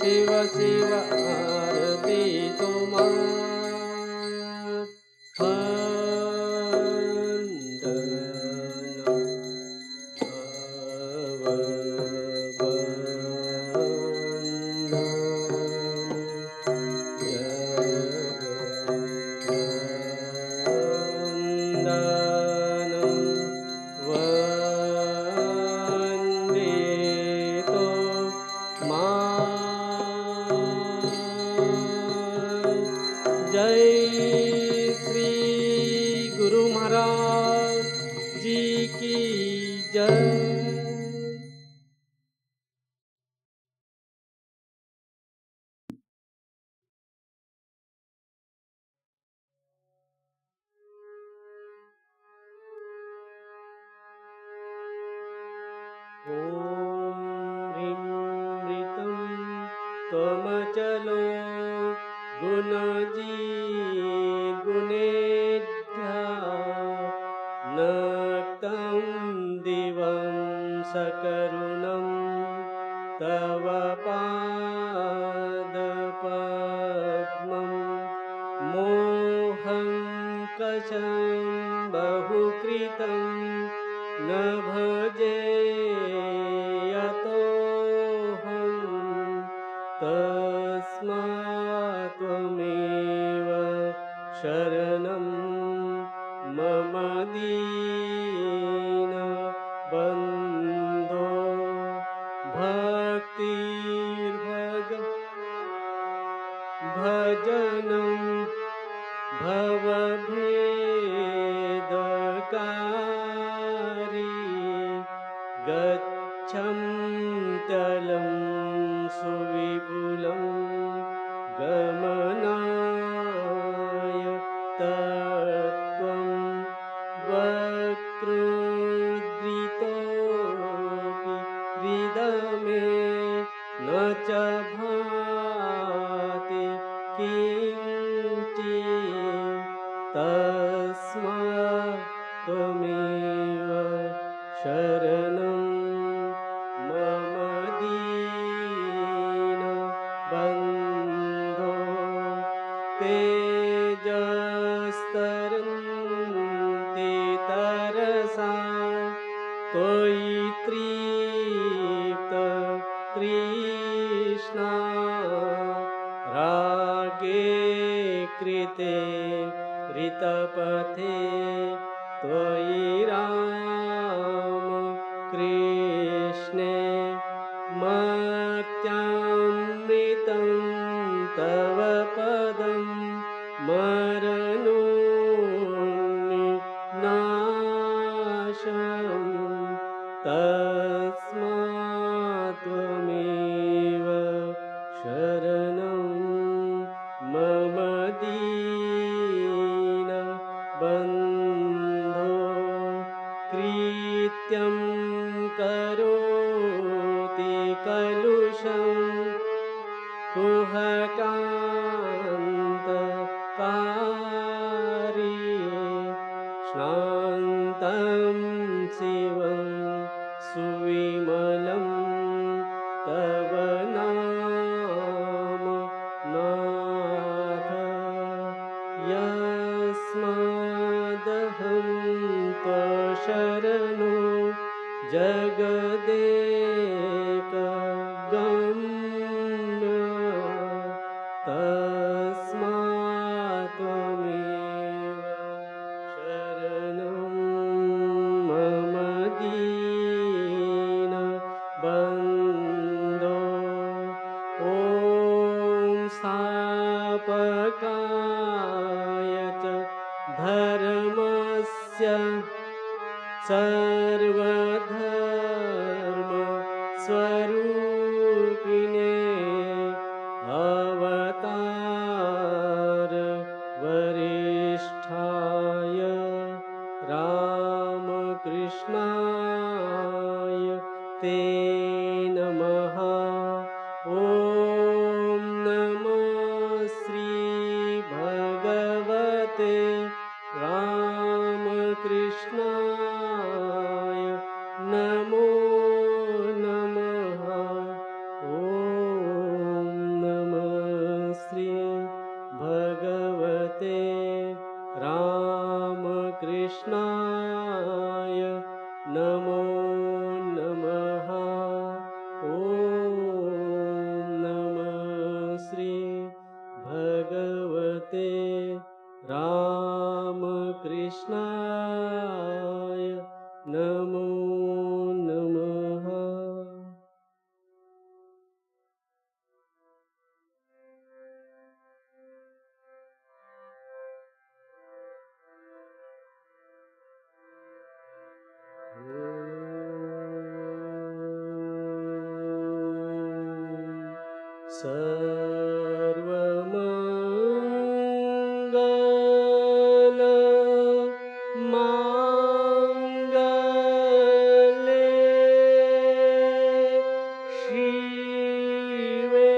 शिव शिव आरती तुम्हारी त्वमचलो गुणजीर्गुणेभ्यः नक्तं दिवं सकरुणं तव पादपद्मं मोहं कषं बहुकृतं न भजे तस्मात् त्वमेव शरणं मम दीनबन्धो भजनं भवभेदकारी गच्छन्त्यलं सुविपुलं गमनाय तत्त्वं वक्रोद्धृतोऽपि हृदमे न च भाति किञ्चित् तस्मात् त्वमेव शरणं मम दीनबन्धो तेजस्तरन्ति तरसा त्वयि तृष्णा रागे कृते ऋतपथे त्वयि राम कृष्णे मर्त्यामृतं तव पदं मरणोन्नाशम् तस्मात् त्वमेव शरणं मम दीनबन्धो कृत्यं करोति कलुषं कुहकान्तकारी श्रान्तं शिवं सुविमलं तव नाम नाथ यस्मादहं त्वशरणो जगदेकगम्य तस्मात् त्वमेव शरणं मम दीनबन्धो ॐ स्थापकाय च धर्मस्य सर्वधर्मस्वरूपिणे अवतार वरिष्ठाय रामकृष्णाय ते नमः। ॐ नमः श्री भगवते रामकृष्णाय नमो नमः। सर्वमङ्गल माङ्गल्ये शिवे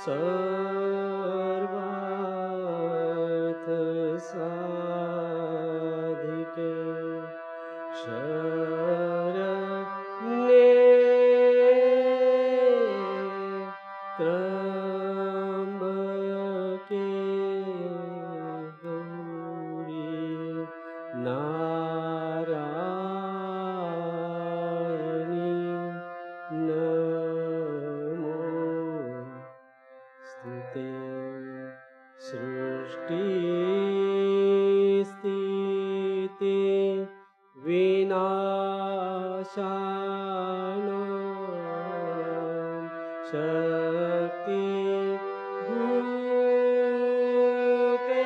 सर्वार्थसाधिके शरण्ये त्र्यम्बके गौरी नारायणी नमोस्तुते। सृष्टिस्थिति विनाशानां शक्ति भूते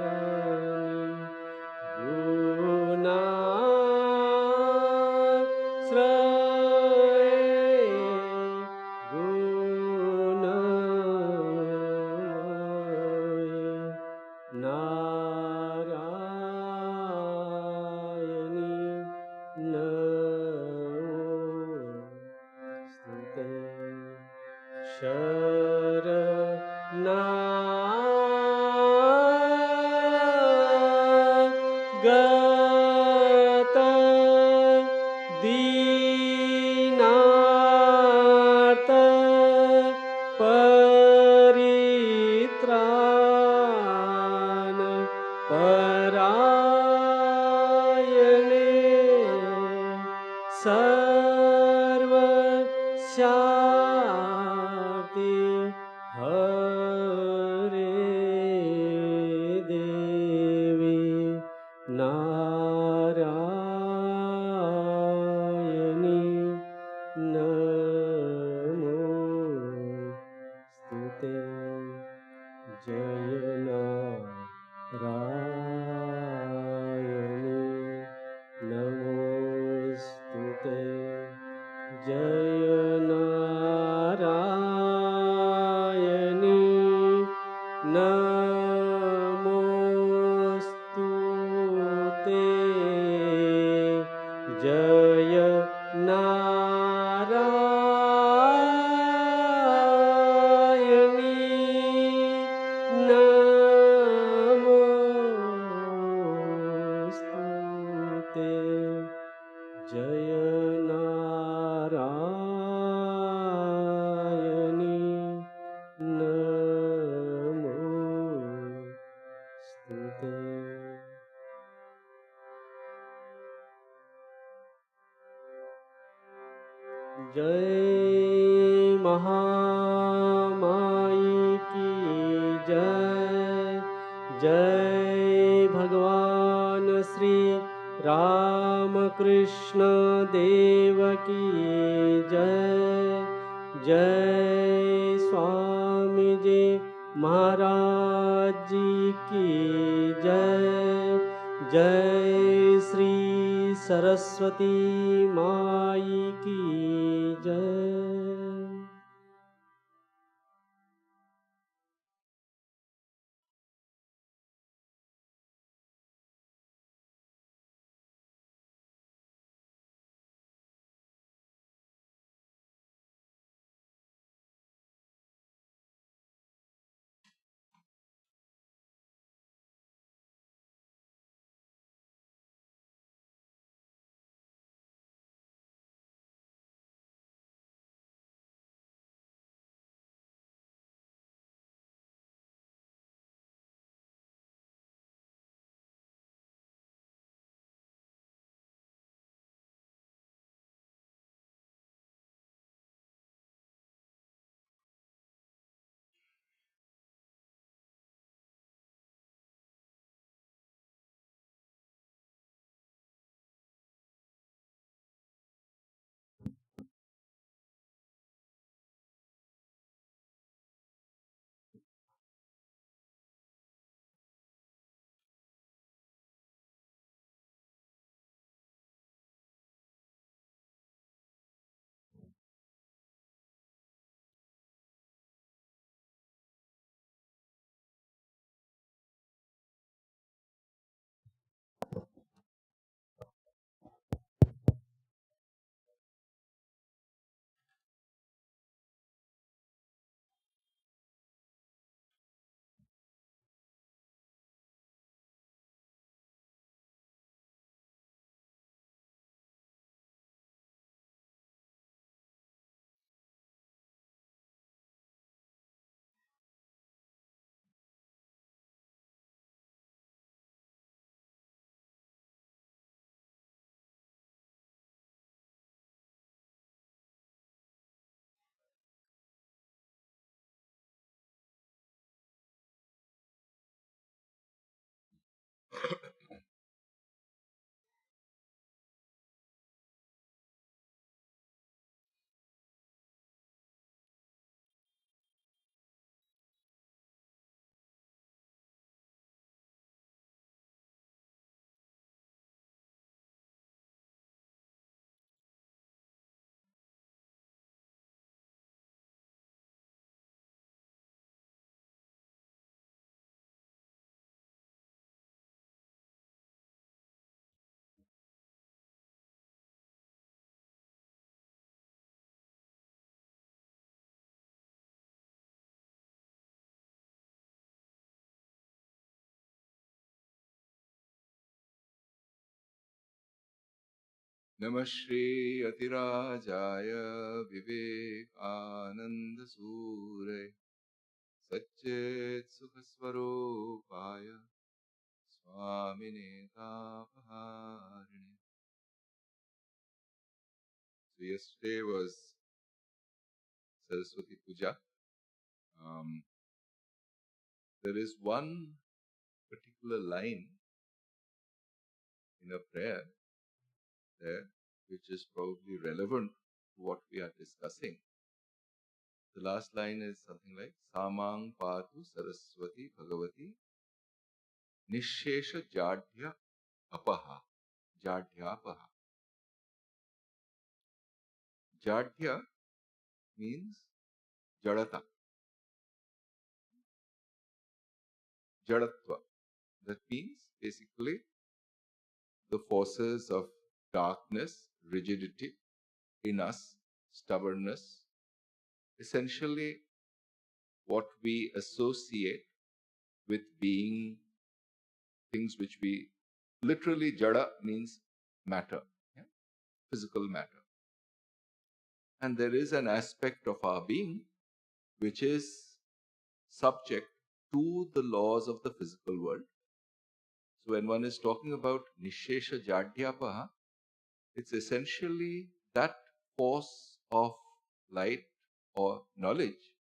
सनातनी गुणाश्रये गुणमये नारायणी नमोस्तुते। शरणागत दीनार्त परित्राण परायणे सर्वशान्ति हरे देवी नारायणी नमोस्तुते। जय नारायणी नमोस्तुते। जय नारायणी नमोस्तुते। जय नारायणी नमोस्तुते। जय नारायणी नमोस्तुते। जय महामाई की जय। जय भगवान श्री रामकृष्ण देव की जय। जय स्वामी जी महाराज जी की जय। जय श्री सरस्वती माई की जय। Namashri Atirajaya Vivekananda Sure Satchet Sukhaswarupaya Swami Tapaharine. So yesterday was Saraswati Puja. There is one particular line in a prayer there which is probably relevant to what we are discussing. The last line is something like Samang Patu Saraswati Bhagavati Nishesha Jadhya Apaha. Jadhyapaha. Jadhya means Jadata. Jadatva. That means basically the forces of darkness, rigidity in us, stubbornness, essentially what we associate with being things which we literally jada means matter, yeah? Physical matter. And there is an aspect of our being which is subject to the laws of the physical world. So when one is talking about Nishesha Jadhyapaha, it's essentially that force of light or knowledge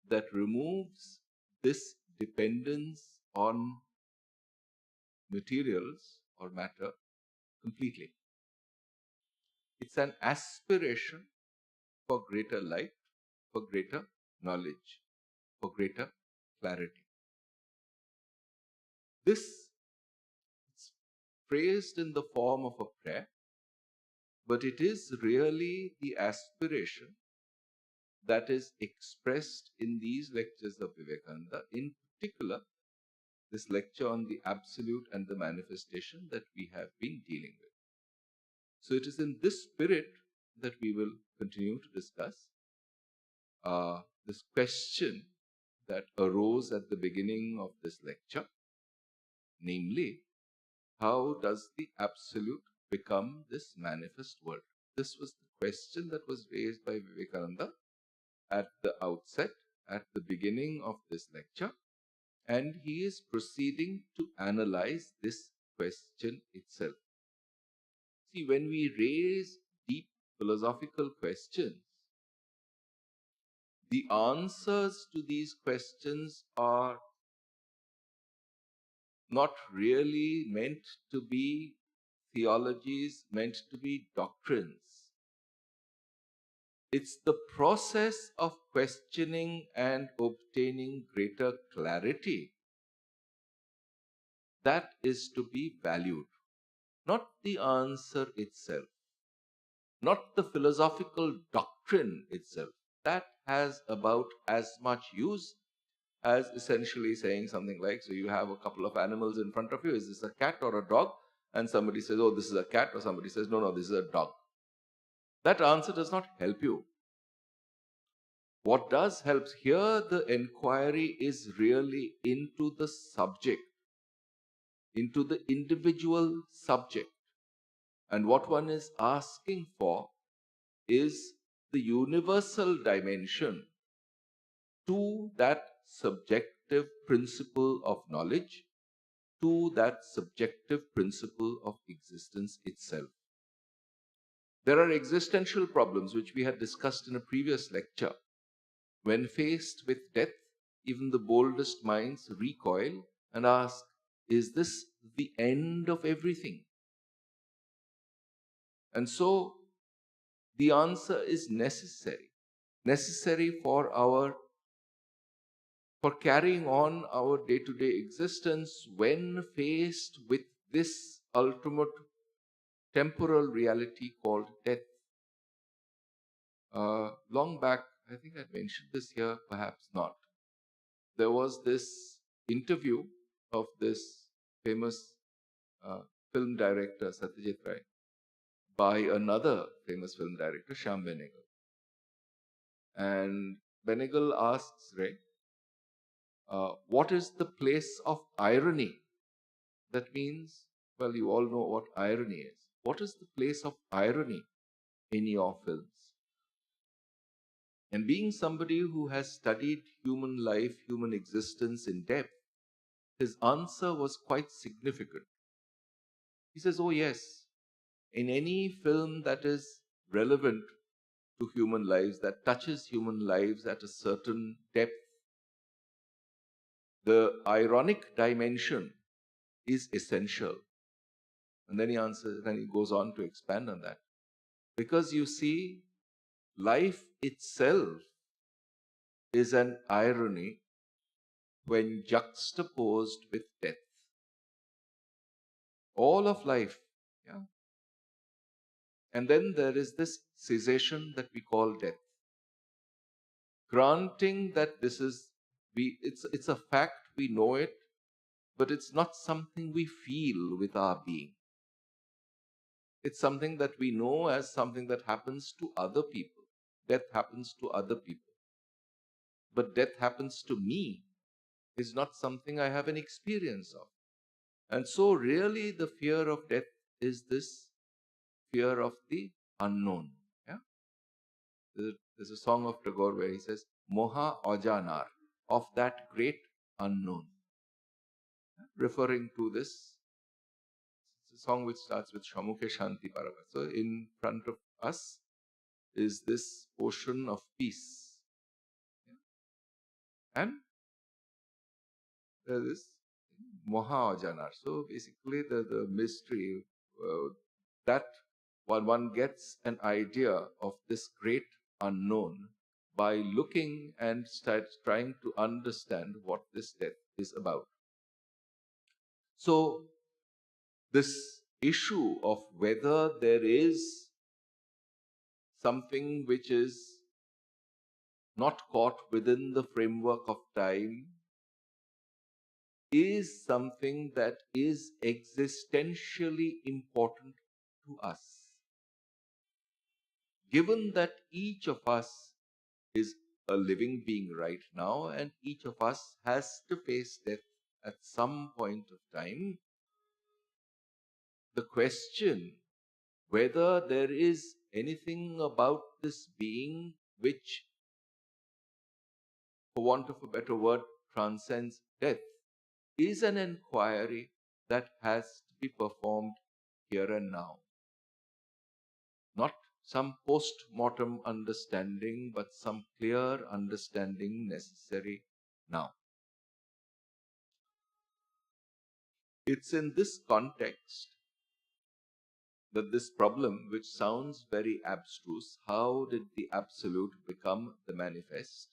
that removes this dependence on materials or matter completely. It's an aspiration for greater light, for greater knowledge, for greater clarity. This is phrased in the form of a prayer, but it is really the aspiration that is expressed in these lectures of Vivekananda, in particular, this lecture on the Absolute and the Manifestation that we have been dealing with. So it is in this spirit that we will continue to discuss this question that arose at the beginning of this lecture, namely, how does the Absolute become this manifest world? This was the question that was raised by Vivekananda at the outset, at the beginning of this lecture, and he is proceeding to analyze this question itself. See, when we raise deep philosophical questions, the answers to these questions are not really meant to be theologies, meant to be doctrines. It's the process of questioning and obtaining greater clarity that is to be valued, not the answer itself, not the philosophical doctrine itself. That has about as much use as essentially saying something like, so you have a couple of animals in front of you, is this a cat or a dog? And somebody says, oh, this is a cat, or somebody says, no, this is a dog. That answer does not help you. What does help here, the inquiry is really into the subject, into the individual subject. And what one is asking for is the universal dimension to that subjective principle of knowledge, to that subjective principle of existence itself. There are existential problems which we had discussed in a previous lecture. When faced with death, even the boldest minds recoil and ask, is this the end of everything? And so the answer is necessary for carrying on our day-to-day existence when faced with this ultimate temporal reality called death. Long back, I think I mentioned this here, perhaps not. There was this interview of this famous film director, Satyajit Ray, by another famous film director, Shyam Benegal. And Benegal asks Ray, what is the place of irony? That means, well, you all know what irony is. what is the place of irony in your films? And being somebody who has studied human life, human existence in depth, his answer was quite significant. He says, oh yes, in any film that is relevant to human lives, that touches human lives at a certain depth, the ironic dimension is essential. And then he goes on to expand on that. Because you see, life itself is an irony when juxtaposed with death. All of life, yeah. And then there is this cessation that we call death. Granting that it's a fact, we know it, but it's not something we feel with our being. It's something that we know as something that happens to other people. Death happens to other people. But death happens to me is not something I have an experience of. And so really the fear of death is this fear of the unknown. Yeah? There's a song of Tagore where he says, Moha Ajanar, of that great unknown. Referring to this, it's a song which starts with Shamukhe Shanti Parava. So in front of us is this ocean of peace. Yeah? And there is Moha Ajanar. So basically the mystery that one gets an idea of this great unknown by looking and trying to understand what this death is about. So this issue of whether there is something which is not caught within the framework of time is something that is existentially important to us. Given that each of us is a living being right now and each of us has to face death at some point of time, the question whether there is anything about this being which, for want of a better word, transcends death is an inquiry that has to be performed here and now. Not some post-mortem understanding, but some clear understanding necessary now. It's in this context that this problem, which sounds very abstruse, how did the absolute become the manifest,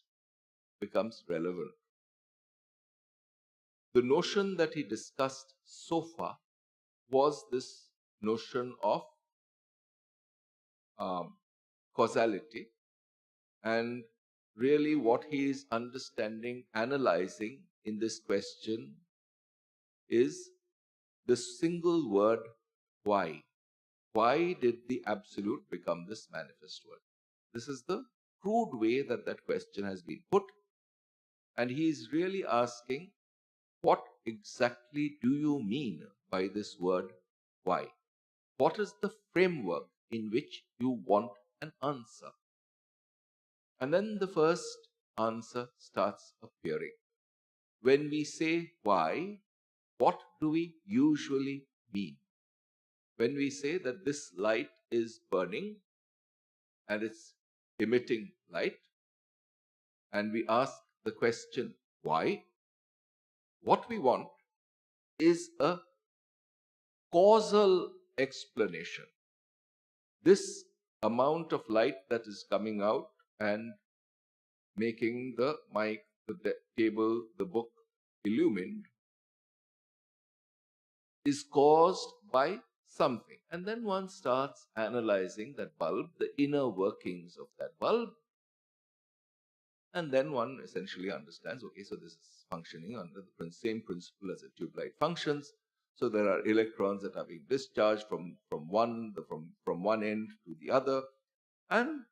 becomes relevant. The notion that he discussed so far was this notion of causality, and really what he is understanding, analyzing in this question is the single word why. Why did the absolute become this manifest word? This is the crude way that that question has been put, and he is really asking, what exactly do you mean by this word why? What is the framework in which you want an answer? And then the first answer starts appearing. When we say why, what do we usually mean? When we say that this light is burning and it's emitting light, and we ask the question why, what we want is a causal explanation. This amount of light that is coming out and making the mic, the table, the book illumined is caused by something. And then one starts analyzing that bulb, the inner workings of that bulb. And then one essentially understands, okay, so this is functioning under the same principle as a tube light functions. So there are electrons that are being discharged from one end to the other, and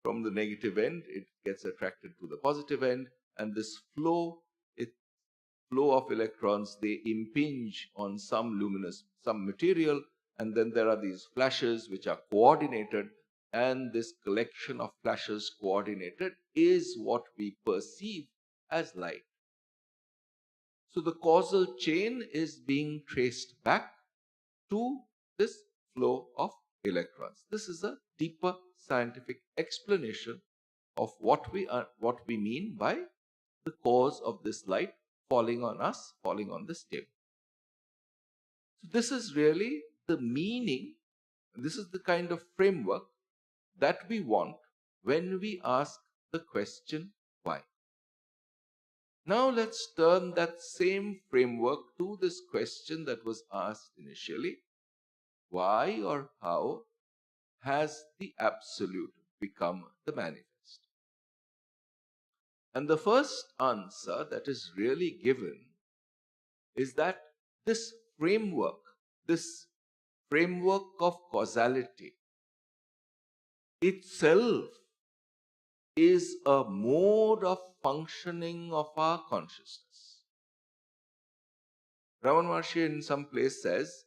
from the negative end, it gets attracted to the positive end, and this flow of electrons, they impinge on some material, and then there are these flashes which are coordinated, and this collection of flashes coordinated is what we perceive as light. So the causal chain is being traced back to this flow of electrons. This is a deeper scientific explanation of what we mean by the cause of this light falling on us, falling on this table. So this is really the meaning, this is the kind of framework that we want when we ask the question why. Now let's turn that same framework to this question that was asked initially. Why or how has the Absolute become the manifest? And the first answer that is really given is that this framework of causality itself is a mode of functioning of our consciousness. Ramana Maharshi in some place says,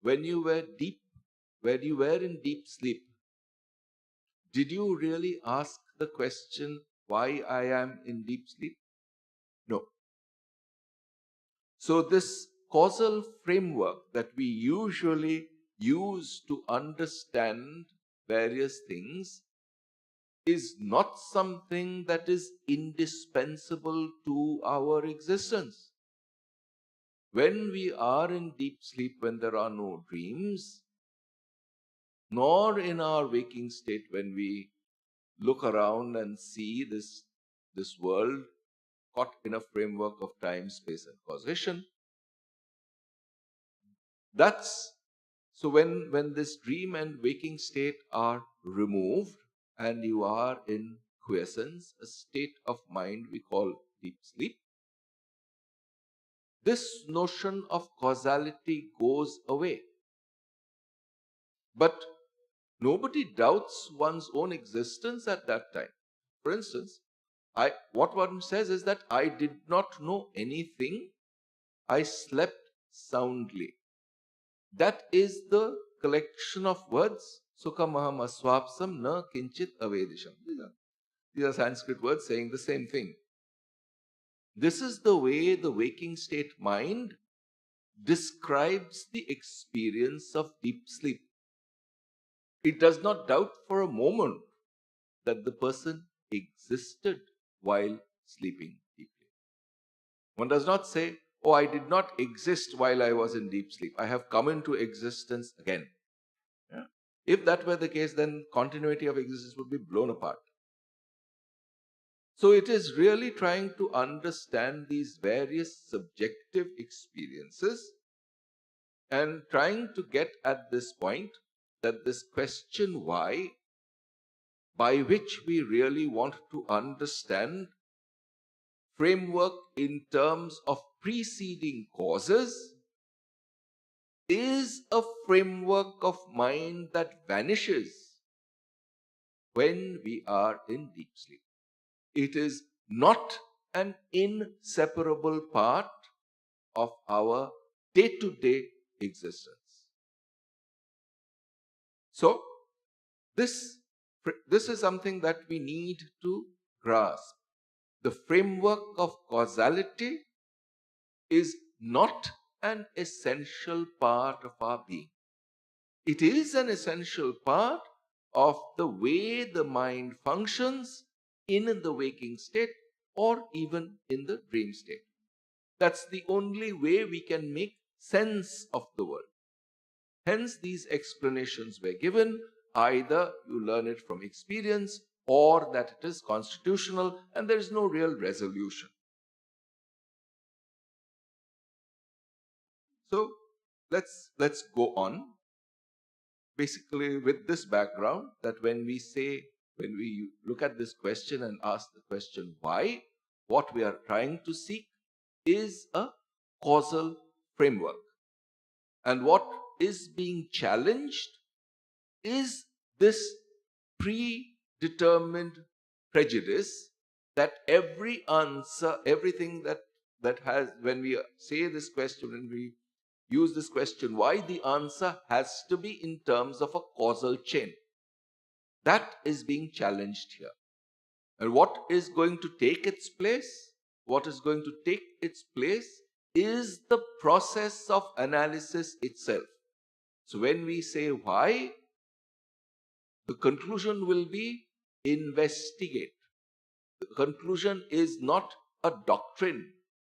when you were in deep sleep, did you really ask the question why I am in deep sleep? No. So this causal framework that we usually use to understand various things is not something that is indispensable to our existence. When we are in deep sleep, when there are no dreams, nor in our waking state when we look around and see this world caught in a framework of time, space, and causation. So when this dream and waking state are removed and you are in quiescence, a state of mind we call deep sleep, this notion of causality goes away. But nobody doubts one's own existence at that time. For instance, what one says is that I did not know anything, I slept soundly. That is the collection of words, Sukha Maham Aswapsam Na Kinchit Avedisham. These are Sanskrit words saying the same thing. This is the way the waking state mind describes the experience of deep sleep. It does not doubt for a moment that the person existed while sleeping deeply. One does not say, oh, I did not exist while I was in deep sleep. I have come into existence again. Yeah? If that were the case, then continuity of existence would be blown apart. So it is really trying to understand these various subjective experiences and trying to get at this point that this question why, by which we really want to understand framework in terms of preceding causes, is a framework of mind that vanishes when we are in deep sleep. It is not an inseparable part of our day-to-day existence. So, this is something that we need to grasp. The framework of causality is not an essential part of our being. It is an essential part of the way the mind functions in the waking state or even in the dream state. That's the only way we can make sense of the world. Hence, these explanations were given. Either you learn it from experience or that it is constitutional and there is no real resolution. So, let's go on. Basically, with this background, that when we look at this question and ask the question why, what we are trying to seek is a causal framework. And what is being challenged is this predetermined prejudice that every answer, everything that has, when we say this question, when we use this question why, the answer has to be in terms of a causal chain. That is being challenged here. And what is going to take its place? What is going to take its place is the process of analysis itself. So when we say why, the conclusion will be investigate. The conclusion is not a doctrine,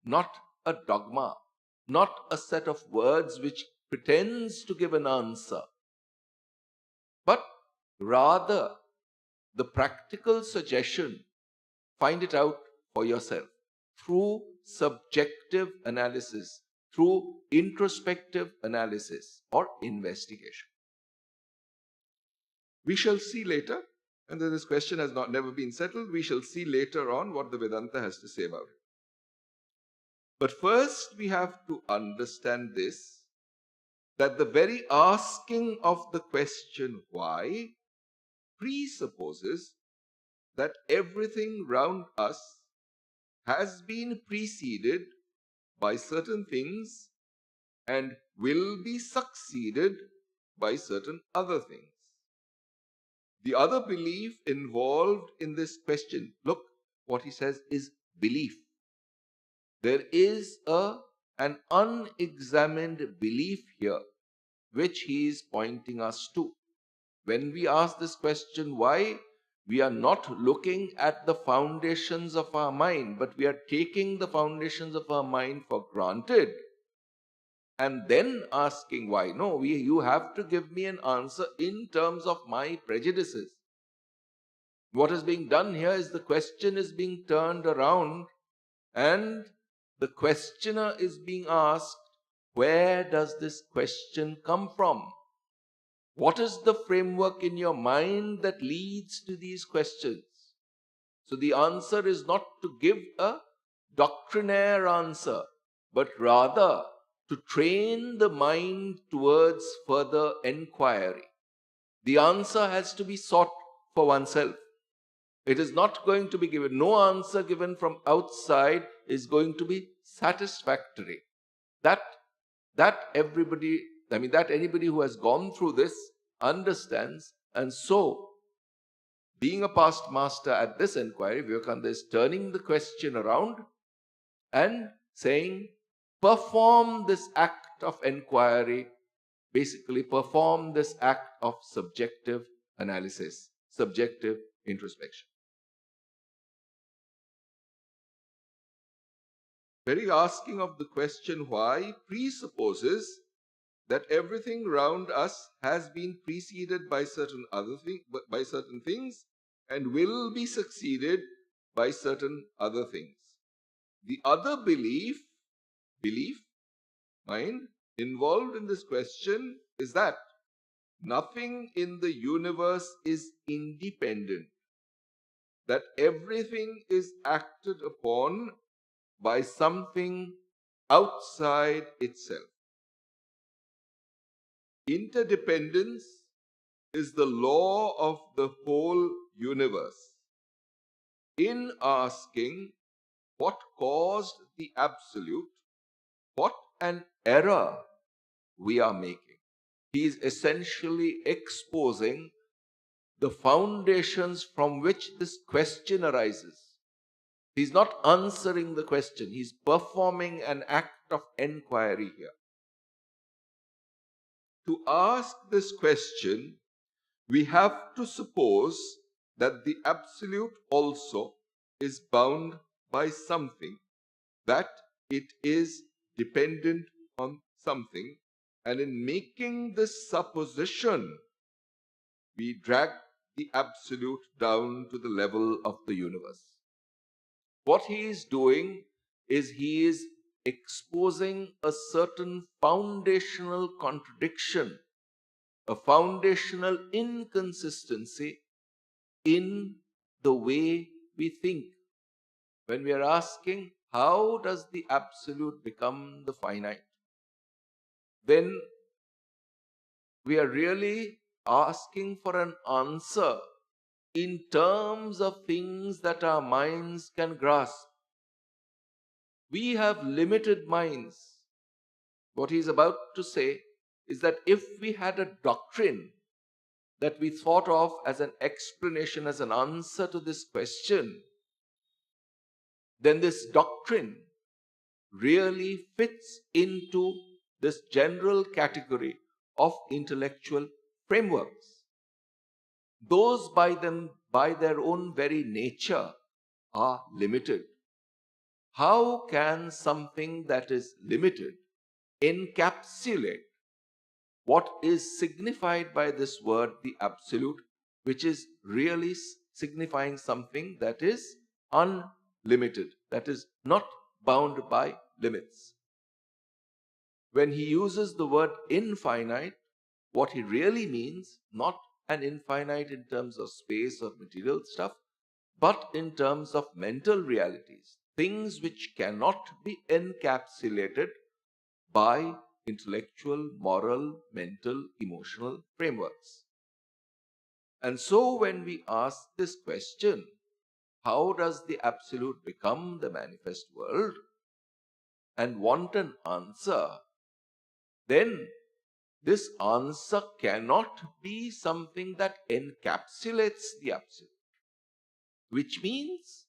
not a dogma, not a set of words which pretends to give an answer, but rather the practical suggestion, find it out for yourself through subjective analysis, through introspective analysis or investigation. We shall see later, and this question has never been settled, we shall see later on what the Vedanta has to say about it. But first we have to understand this, that the very asking of the question why presupposes that everything round us has been preceded by certain things and will be succeeded by certain other things. The other belief involved in this question, look, what he says is belief. There is an unexamined belief here, which he is pointing us to. When we ask this question, why, we are not looking at the foundations of our mind, but we are taking the foundations of our mind for granted and then asking why. No, you have to give me an answer in terms of my prejudices. What is being done here is the question is being turned around and the questioner is being asked, where does this question come from? What is the framework in your mind that leads to these questions? So the answer is not to give a doctrinaire answer, but rather to train the mind towards further enquiry. The answer has to be sought for oneself. It is not going to be given. No answer given from outside is going to be satisfactory. That anybody who has gone through this understands. And so, being a past master at this inquiry, Vivekananda is turning the question around and saying, perform this act of inquiry, basically perform this act of subjective analysis, subjective introspection. Very asking of the question why presupposes that everything round us has been preceded by certain things and will be succeeded by certain other things. The other belief, mind, involved in this question is that nothing in the universe is independent, that everything is acted upon by something outside itself. Interdependence is the law of the whole universe. In asking what caused the absolute, what an error we are making, he is essentially exposing the foundations from which this question arises. He's not answering the question, he's performing an act of enquiry here. To ask this question, we have to suppose that the absolute also is bound by something, that it is dependent on something, and in making this supposition, we drag the absolute down to the level of the universe. What he is doing is he is exposing a certain foundational contradiction, a foundational inconsistency in the way we think. When we are asking, how does the absolute become the finite? Then we are really asking for an answer in terms of things that our minds can grasp. We have limited minds. What he's about to say is that if we had a doctrine that we thought of as an explanation, as an answer to this question, then this doctrine really fits into this general category of intellectual frameworks. Those by their own very nature, are limited. How can something that is limited encapsulate what is signified by this word, the absolute, which is really signifying something that is unlimited, that is not bound by limits? When he uses the word infinite, what he really means, not an infinite in terms of space or material stuff, but in terms of mental realities, things which cannot be encapsulated by intellectual, moral, mental, emotional frameworks. And so when we ask this question, how does the absolute become the manifest world, and want an answer, then this answer cannot be something that encapsulates the absolute, which means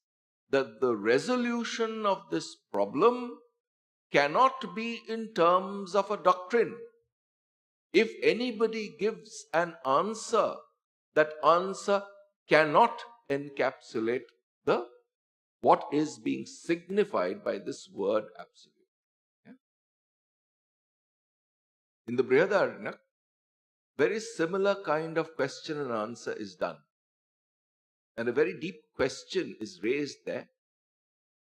that the resolution of this problem cannot be in terms of a doctrine. If anybody gives an answer, that answer cannot encapsulate the what is being signified by this word absolute. Yeah? In the Brihadaranyaka, very similar kind of question and answer is done. And a very deep question is raised there.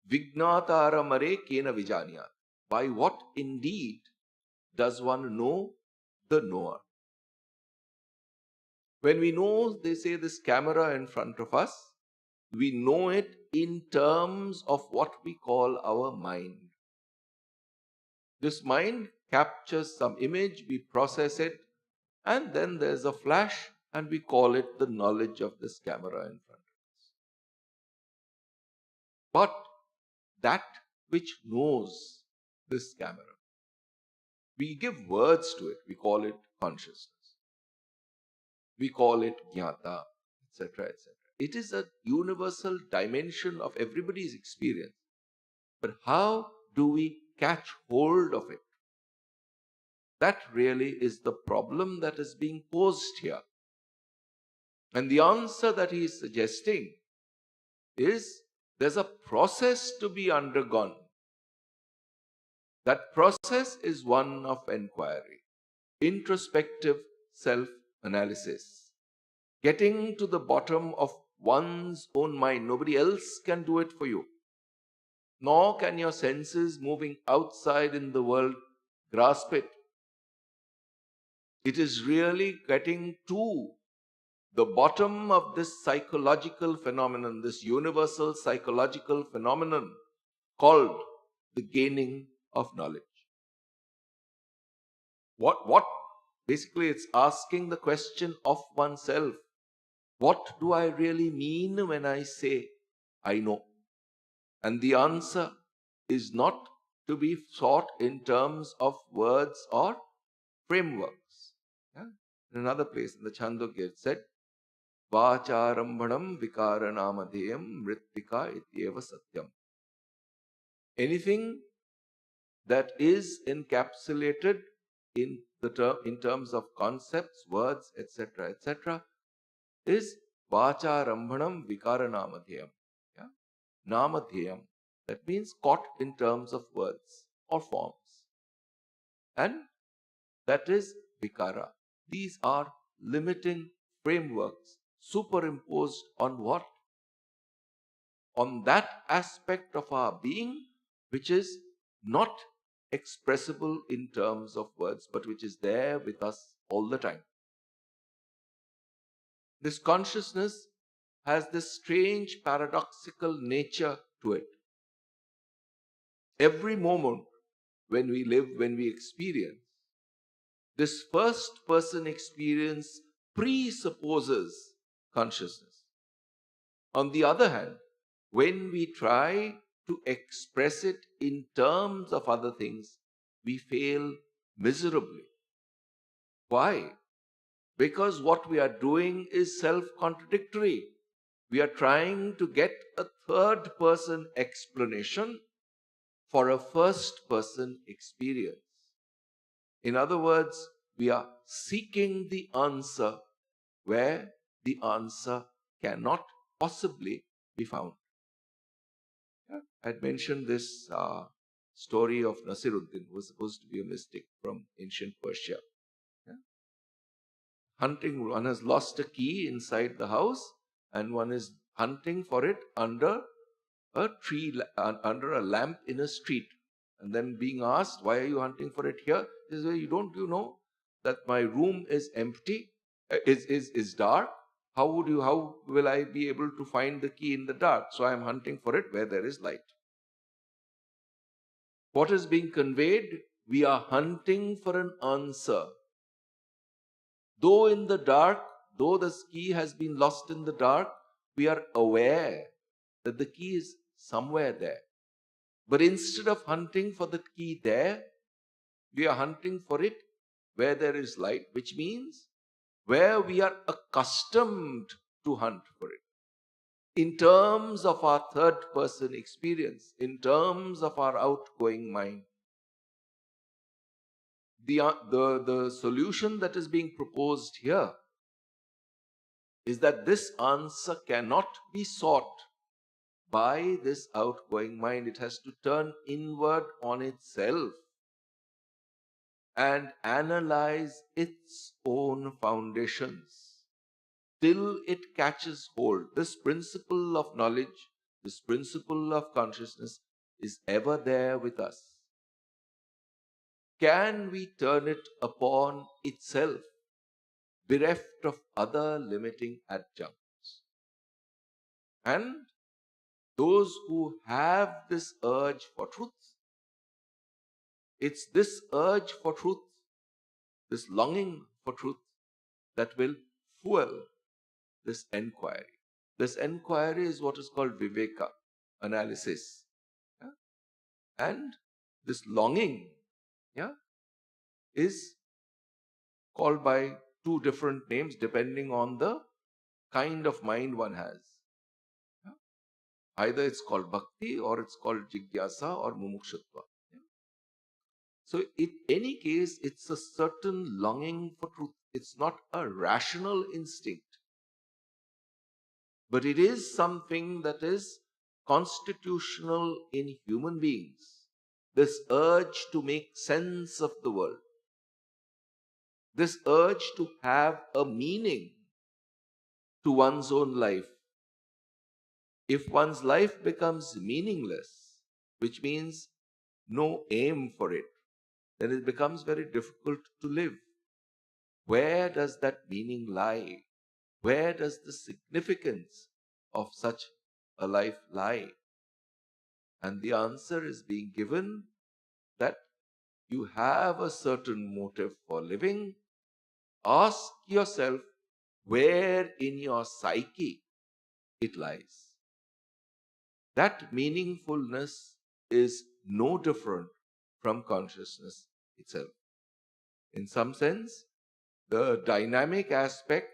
Vignatara mare kena vijanya. By what indeed does one know the knower? When we know, they say, this camera in front of us, we know it in terms of what we call our mind. This mind captures some image, we process it, and then there's a flash, and we call it the knowledge of this camera in front of us. But that which knows this camera, we give words to it. We call it consciousness. We call it jnata, etc., etc. It is a universal dimension of everybody's experience. But how do we catch hold of it? That really is the problem that is being posed here. And the answer that he is suggesting is there's a process to be undergone. That process is one of inquiry, introspective self-analysis, getting to the bottom of one's own mind. Nobody else can do it for you. Nor can your senses moving outside in the world grasp it. It is really getting to the bottom of this psychological phenomenon, this universal psychological phenomenon called the gaining of knowledge. What? Basically, it's asking the question of oneself. What do I really mean when I say I know? And the answer is not to be sought in terms of words or frameworks. Yeah? In another place in the Chandogya it said, Vacharambhanam vikaranamadheyam mrittika ityeva satyam. Anything that is encapsulated in terms of concepts, words, etc., etc., is Vacharambhanam vikaranamadheyam. Yeah? Namadheyam. That means caught in terms of words or forms. And that is vikara. These are limiting frameworks superimposed on what? On that aspect of our being which is not expressible in terms of words, but which is there with us all the time. This consciousness has this strange paradoxical nature to it. Every moment when we live, when we experience, this first person experience presupposes consciousness. On the other hand, when we try to express it in terms of other things, we fail miserably. Why? Because what we are doing is self-contradictory. We are trying to get a third-person explanation for a first-person experience. In other words, we are seeking the answer where the answer cannot possibly be found. I had mentioned this story of Nasiruddin, who was supposed to be a mystic from ancient Persia. Yeah. Hunting, one has lost a key inside the house, and one is hunting for it under a tree, under a lamp in a street. And then being asked, why are you hunting for it here? He says, you know that my room is empty, is dark? How will I be able to find the key in the dark? So I am hunting for it where there is light. What is being conveyed? We are hunting for an answer. Though in the dark, though the key has been lost in the dark, we are aware that the key is somewhere there. But instead of hunting for the key there, we are hunting for it where there is light, which means where we are accustomed to hunt for it. In terms of our third person experience, in terms of our outgoing mind, the solution that is being proposed here is that this answer cannot be sought by this outgoing mind. It has to turn inward on itself and analyze its own foundations till it catches hold. This principle of knowledge, this principle of consciousness is ever there with us. Can we turn it upon itself, bereft of other limiting adjuncts? And those who have this urge for truth, it's this urge for truth, this longing for truth, that will fuel this enquiry. This enquiry is what is called Viveka, analysis. Yeah? And this longing, yeah, is called by two different names depending on the kind of mind one has. Yeah? Either it's called bhakti, or it's called jigyasa or mumukshutva. Yeah? So in any case, it's a certain longing for truth. It's not a rational instinct, but it is something that is constitutional in human beings. This urge to make sense of the world, this urge to have a meaning to one's own life. If one's life becomes meaningless, which means no aim for it, then it becomes very difficult to live. Where does that meaning lie? Where does the significance of such a life lie? And the answer is being given that you have a certain motive for living. Ask yourself where in your psyche it lies. That meaningfulness is no different from consciousness itself. In some sense, the dynamic aspect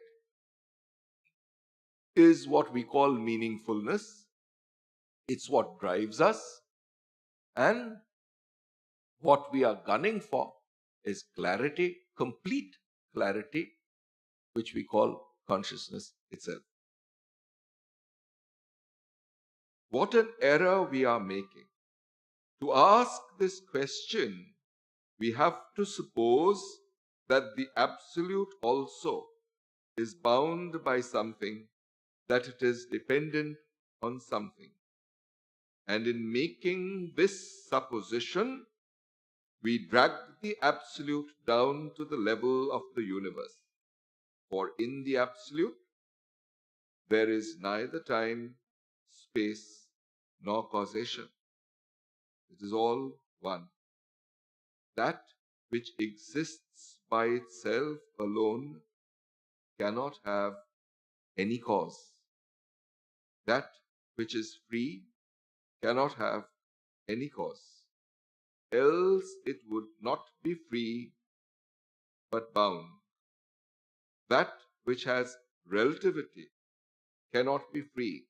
is what we call meaningfulness. It's what drives us, and what we are gunning for is clarity, complete clarity, which we call consciousness itself. What an error we are making. To ask this question, we have to suppose that the Absolute also is bound by something, that it is dependent on something. And in making this supposition, we drag the Absolute down to the level of the universe. For in the Absolute, there is neither time, space, nor causation. It is all one. That which exists by itself alone cannot have any cause. That which is free cannot have any cause. Else it would not be free but bound. That which has relativity cannot be free.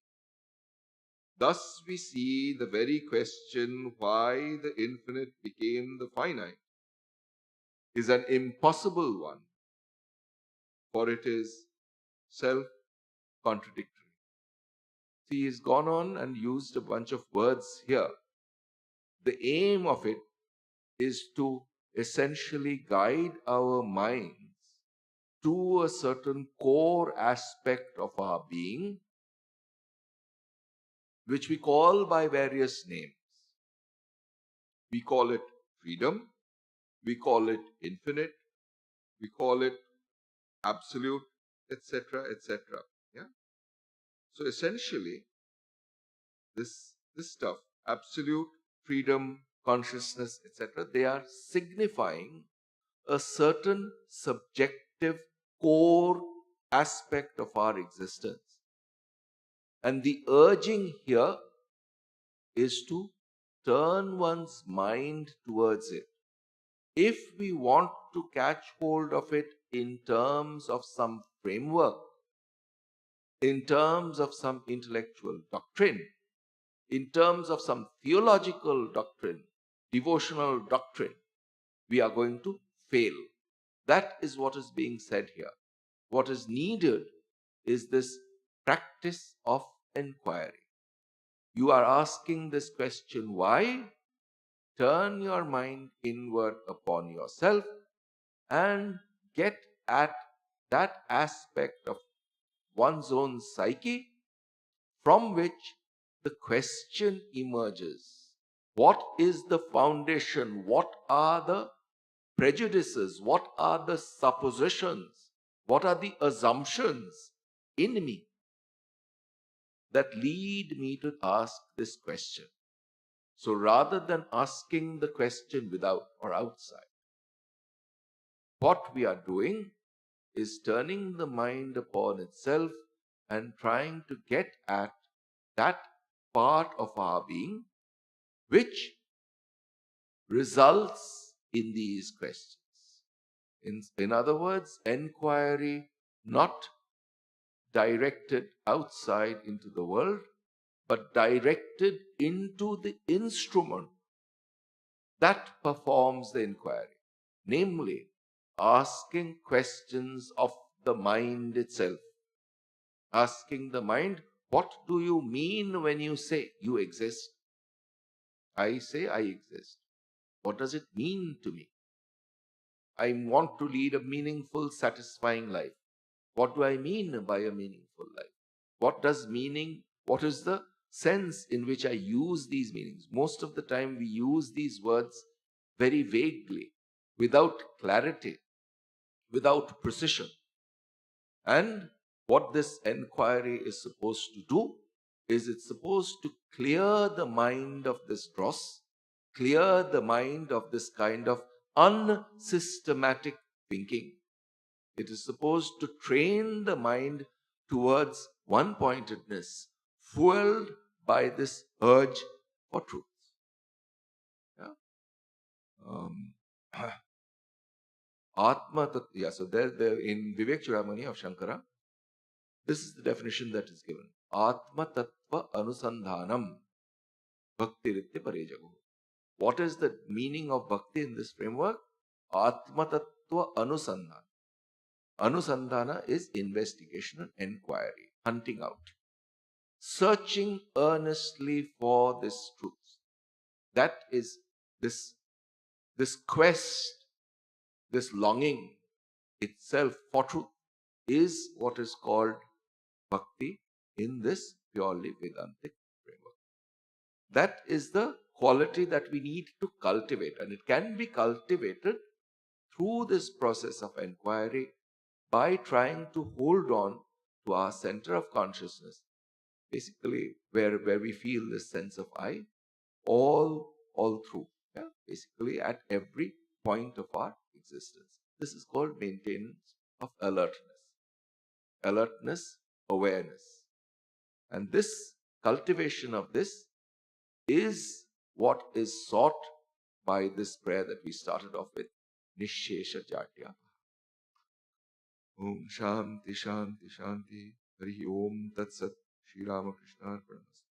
Thus we see the very question why the infinite became the finite is an impossible one, for it is self-contradictory. See, he's gone on and used a bunch of words here. The aim of it is to essentially guide our minds to a certain core aspect of our being, which we call by various names. We call it freedom, we call it infinite, we call it absolute, etc., etc. Yeah. So essentially, this stuff, absolute, freedom, consciousness, etc., they are signifying a certain subjective core aspect of our existence. And the urging here is to turn one's mind towards it. If we want to catch hold of it in terms of some framework, in terms of some intellectual doctrine, in terms of some theological doctrine, devotional doctrine, we are going to fail. That is what is being said here. What is needed is this practice of inquiry. You are asking this question, why? Turn your mind inward upon yourself and get at that aspect of one's own psyche from which the question emerges. What is the foundation? What are the prejudices? What are the suppositions? What are the assumptions in me that lead me to ask this question? So rather than asking the question without or outside, what we are doing is turning the mind upon itself and trying to get at that part of our being which results in these questions. In other words, enquiry not directed outside into the world, but directed into the instrument that performs the inquiry, namely asking questions of the mind itself. Asking the mind, what do you mean when you say you exist? I say I exist. What does it mean to me? I want to lead a meaningful, satisfying life. What do I mean by a meaningful life? What does meaning, what is the sense in which I use these meanings? Most of the time we use these words very vaguely, without clarity, without precision. And what this enquiry is supposed to do is it's supposed to clear the mind of this dross, clear the mind of this kind of unsystematic thinking. It is supposed to train the mind towards one-pointedness, fueled by this urge for truth. Yeah? Atma Tattva, yeah, so there in Vivek Chudamani of Shankara, this is the definition that is given. Atma Tattva Anusandhanam Bhakti Ritya Parejago. What is the meaning of bhakti in this framework? Atma Tattva Anusandhana. Anusandhana is investigation and enquiry, hunting out, searching earnestly for this truth. That is this quest, this longing itself for truth is what is called bhakti in this purely Vedantic framework. That is the quality that we need to cultivate, and it can be cultivated through this process of inquiry by trying to hold on to our center of consciousness, basically where we feel this sense of I all through, yeah? Basically at every point of our existence. This is called maintenance of alertness, awareness. And this cultivation of this is what is sought by this prayer that we started off with, Nishesha Jatya. Om Shanti Shanti Shanti. Hari Om Tat Sat. Shri Ramakrishna Arpanamastu.